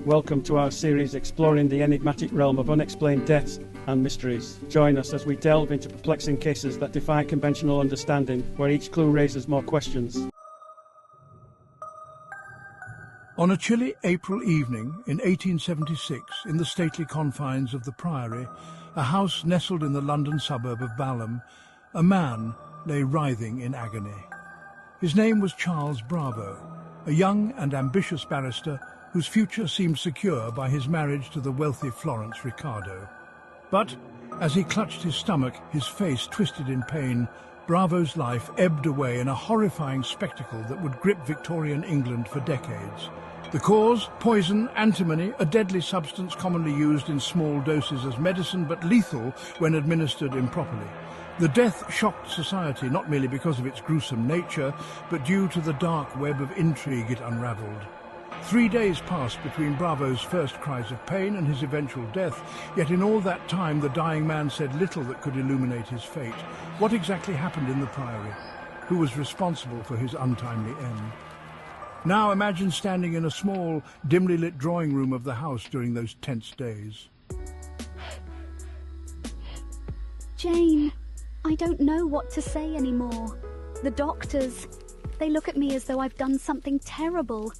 Welcome to our series exploring the enigmatic realm of unexplained deaths and mysteries. Join us as we delve into perplexing cases that defy conventional understanding, where each clue raises more questions. On a chilly April evening in 1876, in the stately confines of the Priory, a house nestled in the London suburb of Ballam, a man lay writhing in agony. His name was Charles Bravo, a young and ambitious barrister whose future seemed secure by his marriage to the wealthy Florence Ricardo. But as he clutched his stomach, his face twisted in pain, Bravo's life ebbed away in a horrifying spectacle that would grip Victorian England for decades. The cause? Poison, antimony, a deadly substance commonly used in small doses as medicine, but lethal when administered improperly. The death shocked society not merely because of its gruesome nature, but due to the dark web of intrigue it unravelled. 3 days passed between Bravo's first cries of pain and his eventual death, yet in all that time the dying man said little that could illuminate his fate. What exactly happened in the Priory? Who was responsible for his untimely end? Now imagine standing in a small, dimly lit drawing room of the house during those tense days. Jane, I don't know what to say anymore. The doctors, they look at me as though I've done something terrible.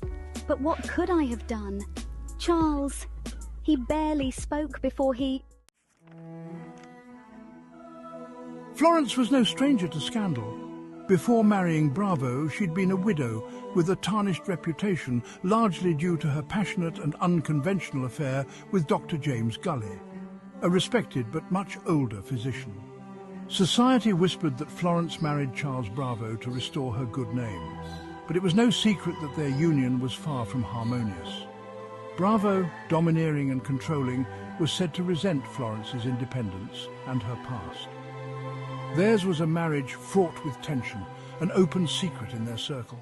But what could I have done? Charles, he barely spoke before he... Florence was no stranger to scandal. Before marrying Bravo, she'd been a widow with a tarnished reputation, largely due to her passionate and unconventional affair with Dr. James Gully, a respected but much older physician. Society whispered that Florence married Charles Bravo to restore her good name, but it was no secret that their union was far from harmonious. Bravo, domineering and controlling, was said to resent Florence's independence and her past. Theirs was a marriage fraught with tension, an open secret in their circle.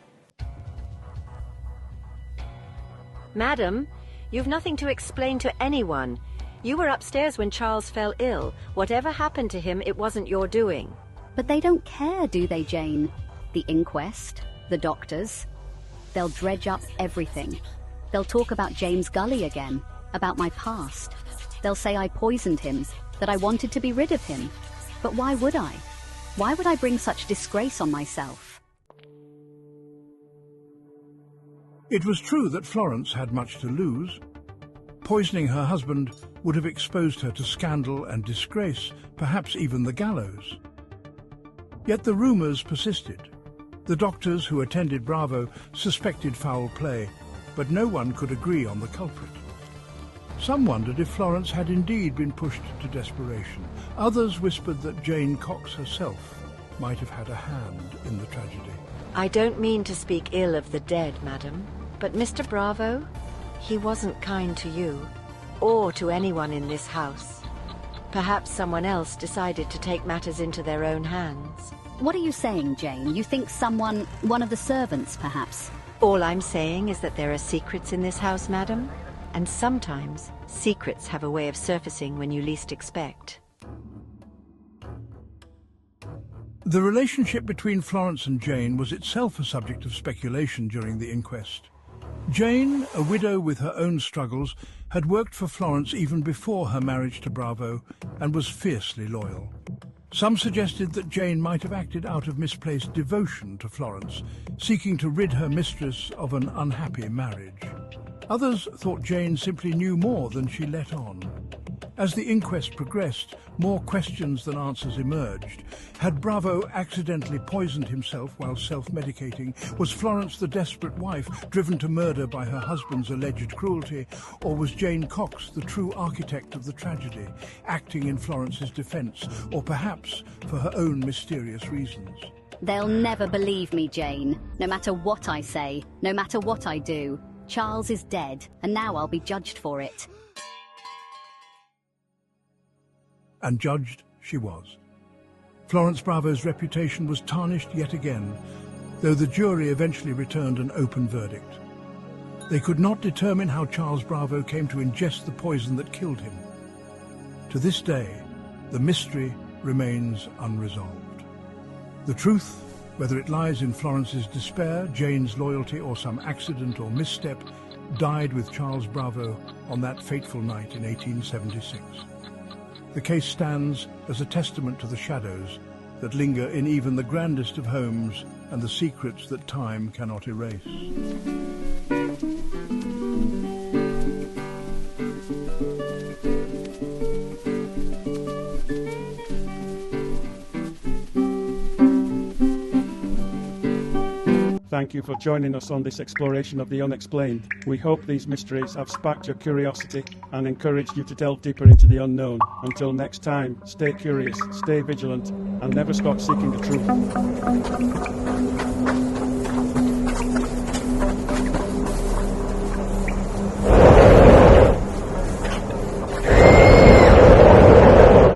Madam, you've nothing to explain to anyone. You were upstairs when Charles fell ill. Whatever happened to him, it wasn't your doing. But they don't care, do they, Jane? The inquest, the doctors. They'll dredge up everything. They'll talk about James Gully again, about my past. They'll say I poisoned him, that I wanted to be rid of him. But why would I? Why would I bring such disgrace on myself? It was true that Florence had much to lose. Poisoning her husband would have exposed her to scandal and disgrace, perhaps even the gallows. Yet the rumours persisted. The doctors who attended Bravo suspected foul play, but no one could agree on the culprit. Some wondered if Florence had indeed been pushed to desperation. Others whispered that Jane Cox herself might have had a hand in the tragedy. I don't mean to speak ill of the dead, madam, but Mr. Bravo, he wasn't kind to you, or to anyone in this house. Perhaps someone else decided to take matters into their own hands. What are you saying, Jane? You think someone, one of the servants, perhaps? All I'm saying is that there are secrets in this house, madam, and sometimes secrets have a way of surfacing when you least expect. The relationship between Florence and Jane was itself a subject of speculation during the inquest. Jane, a widow with her own struggles, had worked for Florence even before her marriage to Bravo and was fiercely loyal. Some suggested that Jane might have acted out of misplaced devotion to Florence, seeking to rid her mistress of an unhappy marriage. Others thought Jane simply knew more than she let on. As the inquest progressed, more questions than answers emerged. Had Bravo accidentally poisoned himself while self-medicating? Was Florence the desperate wife, driven to murder by her husband's alleged cruelty? Or was Jane Cox the true architect of the tragedy, acting in Florence's defence, or perhaps for her own mysterious reasons? They'll never believe me, Jane, no matter what I say, no matter what I do. Charles is dead, and now I'll be judged for it. And judged she was. Florence Bravo's reputation was tarnished yet again, though the jury eventually returned an open verdict. They could not determine how Charles Bravo came to ingest the poison that killed him. To this day, the mystery remains unresolved. The truth, whether it lies in Florence's despair, Jane's loyalty, or some accident or misstep, died with Charles Bravo on that fateful night in 1876. The case stands as a testament to the shadows that linger in even the grandest of homes and the secrets that time cannot erase. Thank you for joining us on this exploration of the unexplained. We hope these mysteries have sparked your curiosity and encouraged you to delve deeper into the unknown. Until next time, stay curious, stay vigilant, and never stop seeking the truth.